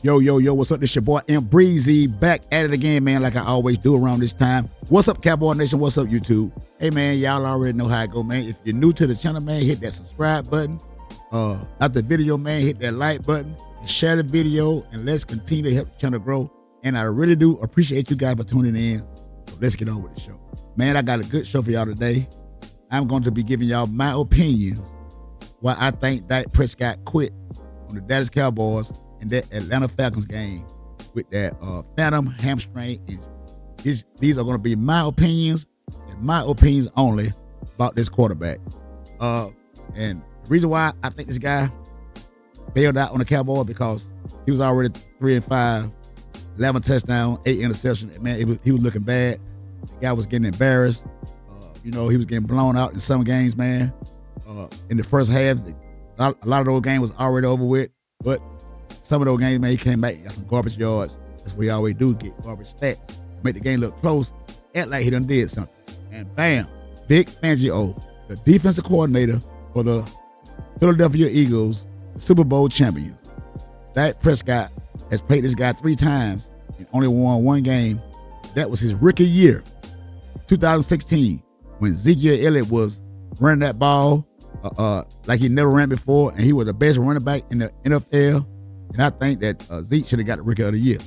Yo, what's up? This your boy M Breezy back at it again, man, like I always do around this time. What's up, Cowboy Nation? What's up, YouTube? Hey, man, y'all already know how it go, man. If you're new to the channel, man, hit that subscribe button. After the video, man, hit that like button and share the video, and let's continue to help the channel grow. And I really do appreciate you guys for tuning in. So let's get on with the show. Man, I got a good show for y'all today. I'm going to be giving y'all my opinions why I think Dak Prescott quit on the Dallas Cowboys in that Atlanta Falcons game with that phantom hamstring injury. These are going to be my opinions and my opinions only about this quarterback. And the reason why I think this guy bailed out on the Cowboys because he was already 3-5, 11 touchdowns, 8 interceptions. Man, he was looking bad. The guy was getting embarrassed. He was getting blown out in some games, man. In the first half, a lot of those games was already over with, but some of those games, man, he came back, got some garbage yards. That's what he always do, get garbage stats, make the game look close, act like he done did something. And bam, Vic Fangio, the defensive coordinator for the Philadelphia Eagles, the Super Bowl champion. Dak Prescott has played this guy 3 times and only won 1 game. That was his rookie year, 2016, when Ezekiel Elliott was running that ball like he never ran before, and he was the best running back in the NFL. And I think that Zeke should have got the Rookie of the Year.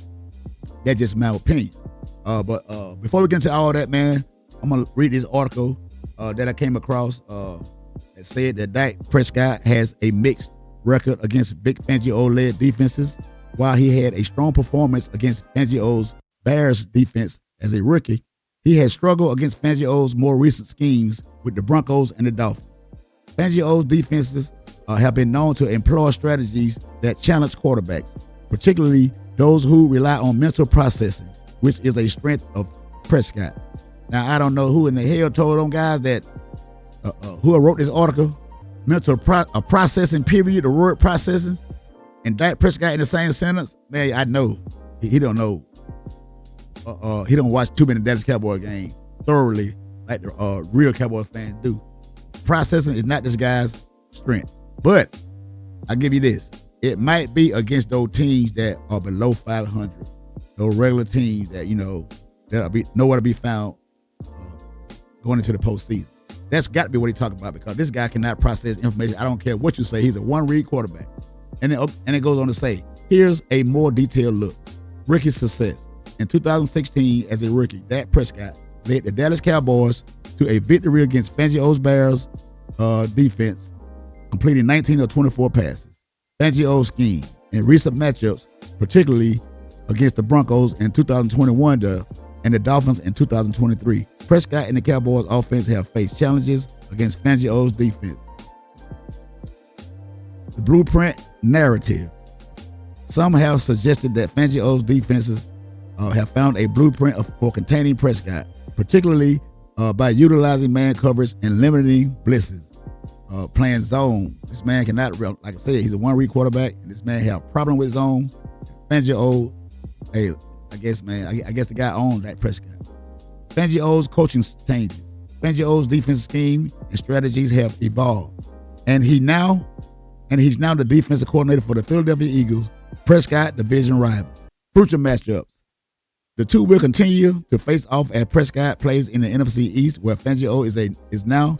That's just my opinion. But before we get into all that, man, I'm going to read this article that I came across that said that Dak Prescott has a mixed record against Vic Fangio-led defenses. While he had a strong performance against Fangio's Bears defense as a rookie, he has struggled against Fangio's more recent schemes with the Broncos and the Dolphins. Fangio's defenses have been known to employ strategies that challenge quarterbacks, particularly those who rely on mental processing, which is a strength of Prescott. Now, I don't know who in the hell told them guys that, who wrote this article, processing period, the word processing, and Dak Prescott in the same sentence. Man, I know he don't know. He don't watch too many Dallas Cowboy games thoroughly like the real Cowboy fans do. Processing is not this guy's strength. But I give you this. It might be against those teams that are below 500. Those regular teams that, that'll be nowhere to be found going into the postseason. That's got to be what he's talking about, because this guy cannot process information. I don't care what you say. He's a one-read quarterback. And it goes on to say, here's a more detailed look. Rookie success. In 2016, as a rookie, Dak Prescott led the Dallas Cowboys to a victory against Fangio's Bears defense, completing 19 of 24 passes. Fangio's scheme in recent matchups, particularly against the Broncos in 2021 and the Dolphins in 2023. Prescott and the Cowboys offense have faced challenges against Fangio's defense. The blueprint narrative. Some have suggested that Fangio's defenses have found a blueprint for containing Prescott, particularly by utilizing man coverage and limiting blitzes. Playing zone. This man cannot, like I said, he's a one-read quarterback, and this man have a problem with zone. Fangio, I guess the guy owned Dak Prescott. Fangio's coaching changes. Fangio's defensive scheme and strategies have evolved, and he's now the defensive coordinator for the Philadelphia Eagles. Prescott division rival. Crucial matchups. The two will continue to face off as Prescott plays in the NFC East, where Fangio is now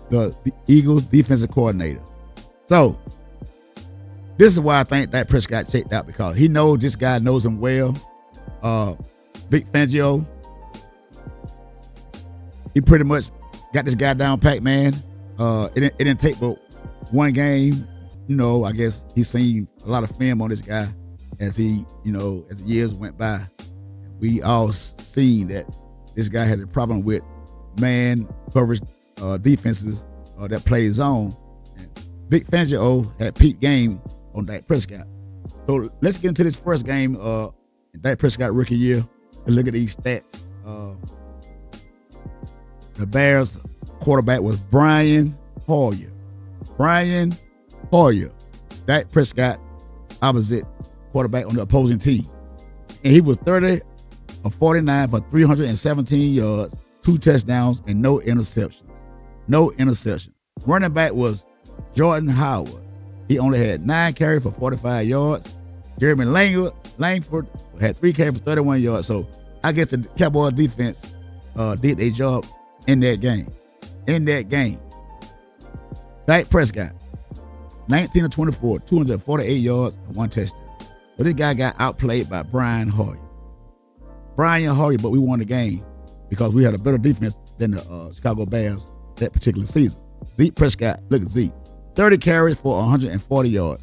the Eagles defensive coordinator. So this is why I think that Prescott checked out, because he knows this guy knows him well. Vic Fangio, he pretty much got this guy down packed, man. It didn't take but 1 game. I guess he's seen a lot of film on this guy as the years went by. We all seen that this guy has a problem with man coverage defenses that play zone. And Vic Fangio had peak game on Dak Prescott. So let's get into this first game. Dak Prescott rookie year, and look at these stats. The Bears quarterback was Brian Hoyer. Dak Prescott opposite quarterback on the opposing team. And he was 30 of 49 for 317 yards, 2 touchdowns, and no interceptions. Running back was Jordan Howard. He only had 9 carries for 45 yards. Jeremy Langford had 3 carries for 31 yards. So I guess the Cowboys defense did their job in that game. Dak Prescott, 19 of 24, 248 yards and 1 touchdown. But this guy got outplayed by Brian Hoyer, but we won the game because we had a better defense than the Chicago Bears that particular season. Zeke Prescott, look at Zeke, 30 carries for 140 yards.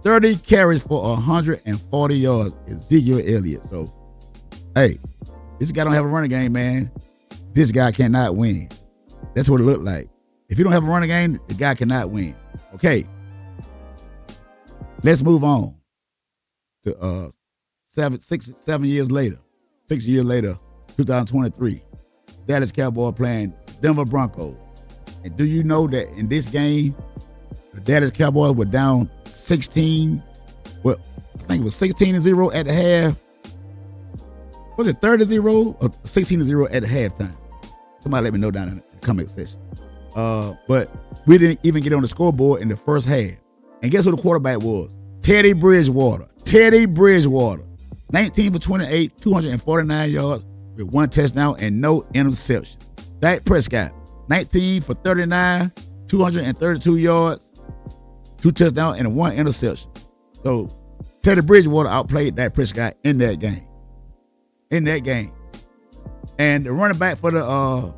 30 carries for 140 yards, Ezekiel Elliott. So, hey, this guy don't have a running game, man. This guy cannot win. That's what it looked like. If you don't have a running game, the guy cannot win. Okay, let's move on to 7 years later. 6 years later, 2023, Dallas Cowboys playing Denver Broncos. And do you know that in this game, the Dallas Cowboys were down 16, well, I think it was 16-0 at the half. Was it 30-0 or 16-0 at the halftime? Somebody let me know down in the comment section. But we didn't even get on the scoreboard in the first half. And guess who the quarterback was? Teddy Bridgewater. 19 for 28, 249 yards with 1 touchdown and no interception. Dak Prescott, 19 for 39, 232 yards, 2 touchdowns and 1 interception. So Teddy Bridgewater outplayed Dak Prescott in that game. And the running back for the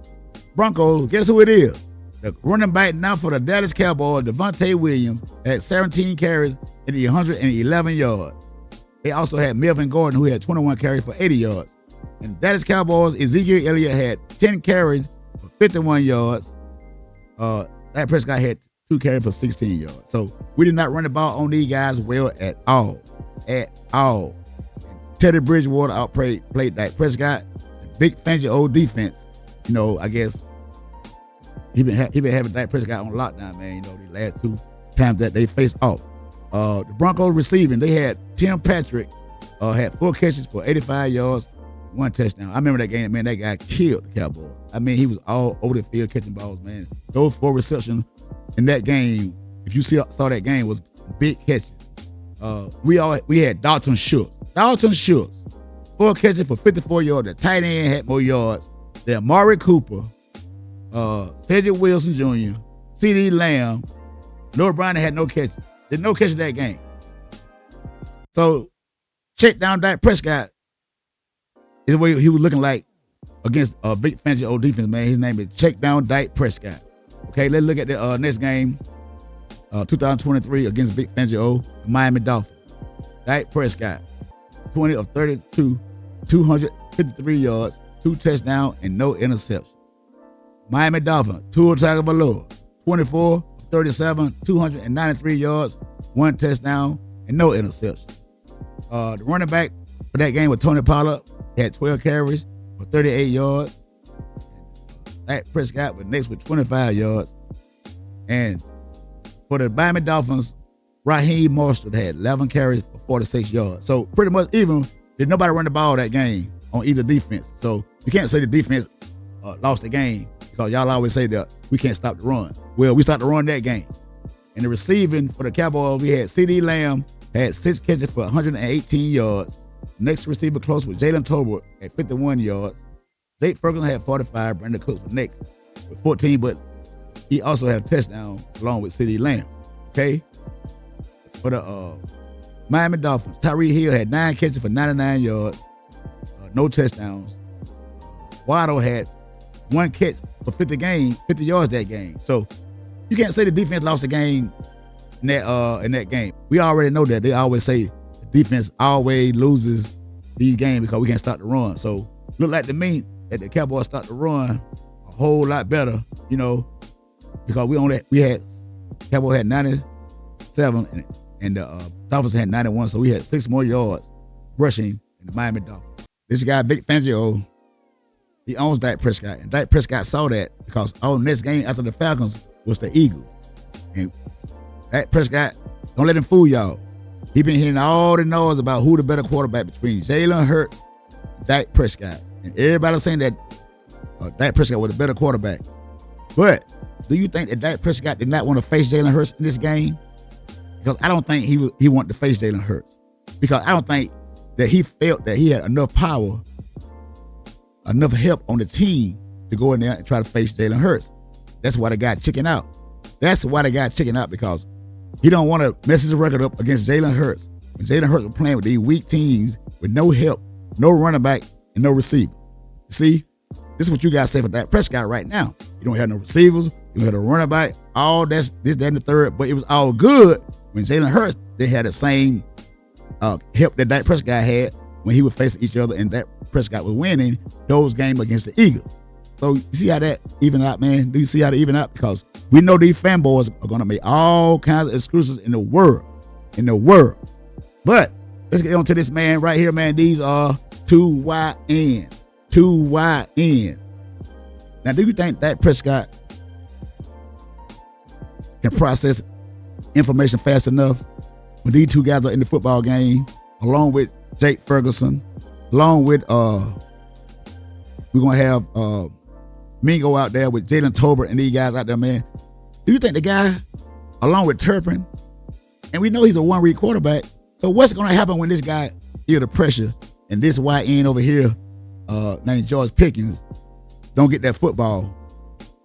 Broncos, guess who it is? The running back now for the Dallas Cowboys, Devontae Williams, had 17 carries and 111 yards. They also had Melvin Gordon, who had 21 carries for 80 yards. And Dallas Cowboys, Ezekiel Elliott had 10 carries for 51 yards. Dak Prescott had 2 carries for 16 yards. So we did not run the ball on these guys well at all. Teddy Bridgewater outplayed Dak Prescott. Big Fangio defense, I guess he been having Dak Prescott on lockdown, man. The last 2 times that they faced off. The Broncos receiving, they had Tim Patrick had 4 catches for 85 yards, 1 touchdown. I remember that game, man. That guy killed the Cowboys. I mean, he was all over the field catching balls, man. Those 4 receptions in that game, if you saw that game, was big catches. We had Dalton Schultz. 4 catches for 54 yards. The tight end had more yards than Amari Cooper, Cedric Wilson Jr., C.D. Lamb. Noah Brown had no catches. Did no catch that game. So check down Dak Prescott is what he was looking like against a big Fangio defense, man. His name is check down Dak Prescott. Okay, let's look at the next game, 2023 against Big Fangio, Miami Dolphins. Dak Prescott, 20 of 32, 253 yards, 2 touchdowns, and no interception. Miami Dolphins, Tua Tagovailoa, 24 of 37, 293 yards, 1 touchdown, and no interception. The running back for that game was Tony Pollard. He had 12 carries for 38 yards. Dak Prescott was next with 25 yards. And for the Miami Dolphins, Raheem Mostert had 11 carries for 46 yards. So pretty much even, did nobody run the ball that game on either defense. So you can't say the defense lost the game because y'all always say that we can't stop the run. Well, we started to run that game. And the receiving for the Cowboys, we had C.D. Lamb, had 6 catches for 118 yards. Next receiver close was Jalen Tolbert at 51 yards. Jake Ferguson had 45. Brandon Cooks was next with 14, but he also had a touchdown along with C.D. Lamb. Okay? For the Miami Dolphins, Tyreek Hill had 9 catches for 99 yards, no touchdowns. Waddle had 1 catch for 50 yards that game. So you can't say the defense lost the game in that game. We already know that. They always say the defense always loses these games because we can't stop the run. So look like to me that the Cowboys start to run a whole lot better, because Cowboys had 97 and the Dolphins had 91, so we had 6 more yards rushing in the Miami Dolphins. This guy, Big Fangio, he owns Dak Prescott, and Dak Prescott saw that because our next game after the Falcons was the Eagles. And Dak Prescott, don't let him fool y'all. He been hearing all the noise about who the better quarterback between Jalen Hurts and Dak Prescott. And everybody was saying that Dak Prescott was a better quarterback. But do you think that Dak Prescott did not want to face Jalen Hurts in this game? Because I don't think he wanted to face Jalen Hurts. because I don't think that he felt that he had enough power, enough help on the team to go in there and try to face Jalen Hurts. That's why they got chicken out. That's why they got chicken out, because he don't want to mess his record up against Jalen Hurts. When Jalen Hurts was playing with these weak teams with no help, no running back, and no receiver. See, this is what you got to say for Dak Prescott right now. You don't have no receivers, you don't have no running back, all that's this, that, and the third, but it was all good when Jalen Hurts, they had the same help that Dak Prescott had when he was facing each other and Dak Prescott was winning those games against the Eagles. So you see how that even out, man? Do you see how they even out? Because we know these fanboys are going to make all kinds of excuses in the world. But let's get on to this man right here, man. These are two wide ends. Now, do you think Dak Prescott can process information fast enough when these two guys are in the football game, along with Jake Ferguson, along with we're gonna have Mingo out there with Jalen Tolbert and these guys out there, man. Do you think the guy, along with Turpin, and we know he's a one-read quarterback, so what's gonna happen when this guy feel the pressure and this wide end over here, named George Pickens, don't get that football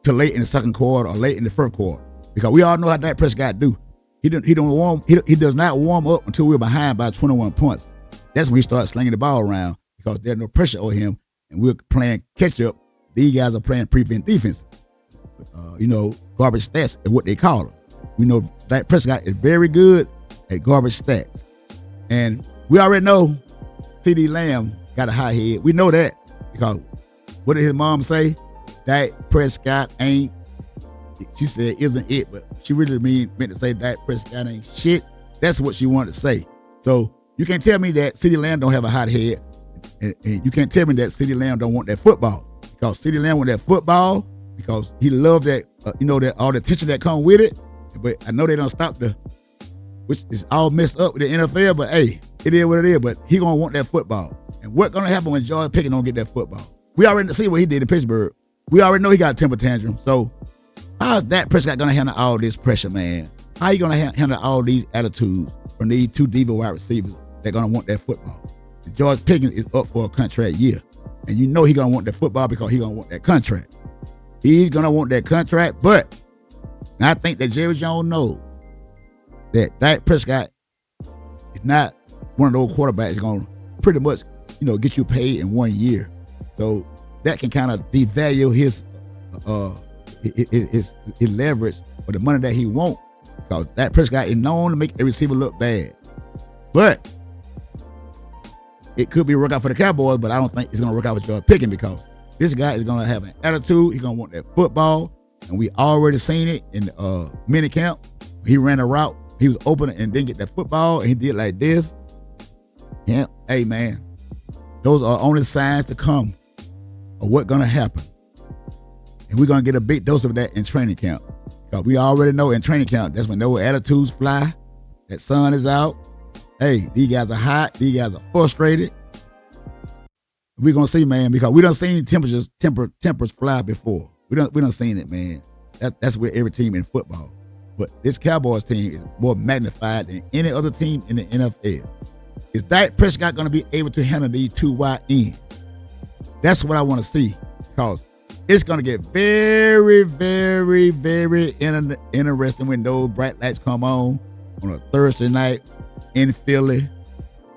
till late in the second quarter or late in the first quarter? Because we all know how Dak Prescott do. He does not warm up until we're behind by 21 points. That's when he starts slinging the ball around, because there's no pressure on him and we're playing catch up. These guys are playing prevent defense. Garbage stats is what they call them. We know Dak Prescott is very good at garbage stats. And we already know CD Lamb got a high head. We know that because what did his mom say? Dak Prescott ain't, she said, isn't it, but she really meant to say Dak Prescott ain't shit. That's what she wanted to say. So you can't tell me that CD Lamb don't have a hot head, and you can't tell me that CD Lamb don't want that football, because CD Lamb want that football because he loved that, that all the attention that come with it. But I know they don't stop which is all messed up with the NFL, but hey, it is what it is, but he gonna want that football. And what's gonna happen when George Pickens don't get that football? We already see what he did in Pittsburgh. We already know he got a temper tantrum. So how's Dak Prescott gonna handle all this pressure, man? How you gonna handle all these attitudes from these two diva wide receivers that gonna want that football? And George Pickens is up for a contract year, and you know he gonna want that football because he gonna want that contract. He's gonna want that contract, but I think that Jerry Jones knows that Dak Prescott is not one of those quarterbacks that's gonna pretty much, get you paid in 1 year. So that can kind of devalue his leverage for the money that he wants, because Dak Prescott is known to make a receiver look bad. But it could be a workout for the Cowboys, but I don't think it's going to work out with George Pickens, because this guy is going to have an attitude. He's going to want that football, and we already seen it in mini camp. He ran a route. He was open and didn't get that football, and he did like this. Yeah, hey, man, those are only signs to come of what's going to happen. And we're going to get a big dose of that in training camp. Because we already know in training camp, that's when those attitudes fly. That sun is out. Hey, these guys are hot. These guys are frustrated. We're going to see, man, because we done seen tempers fly before. We done seen it, man. That's with every team in football. But this Cowboys team is more magnified than any other team in the NFL. Is Dak Prescott going to be able to handle these two wide ends? That's what I want to see, because it's going to get very, very, very interesting when those bright lights come on a Thursday night in Philly,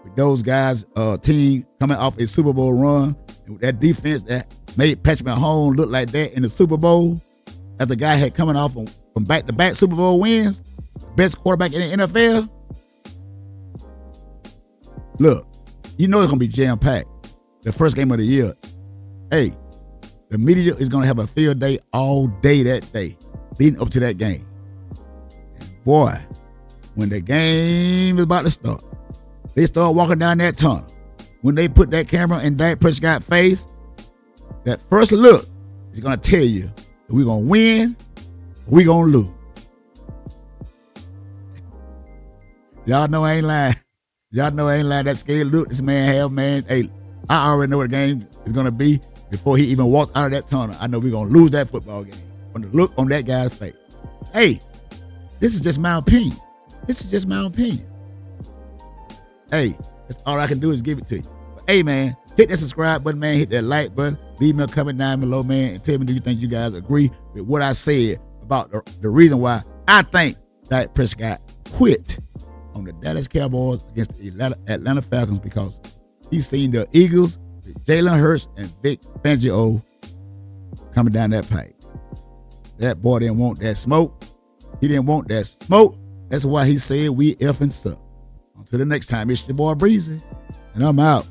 with those guys, team coming off a Super Bowl run, and with that defense that made Patrick Mahomes look like that in the Super Bowl, as the guy had coming off from back-to-back Super Bowl wins, best quarterback in the NFL. Look, it's going to be jam-packed. The first game of the year. Hey, the media is going to have a field day all day that day, leading up to that game. And boy, when the game is about to start, they start walking down that tunnel. When they put that camera in Dak Prescott's face, that first look is going to tell you if we're going to win or we're going to lose. Y'all know I ain't lying. That scary look this man have, man. Hey, I already know what the game is going to be before he even walks out of that tunnel. I know we're going to lose that football game from the look on that guy's face. Hey, this is just my opinion. Hey, that's all I can do is give it to you. But, hey, man, hit that subscribe button, man. Hit that like button. Leave me a comment down below, man, and tell me, do you think you guys agree with what I said about the reason why I think Dak Prescott quit on the Dallas Cowboys against the Atlanta Falcons, because he's seen the Eagles with Jalen Hurts and Vic Fangio coming down that pipe. That boy didn't want that smoke. He didn't want that smoke. That's why he said we effing suck. Until the next time, it's your boy Breezy, and I'm out.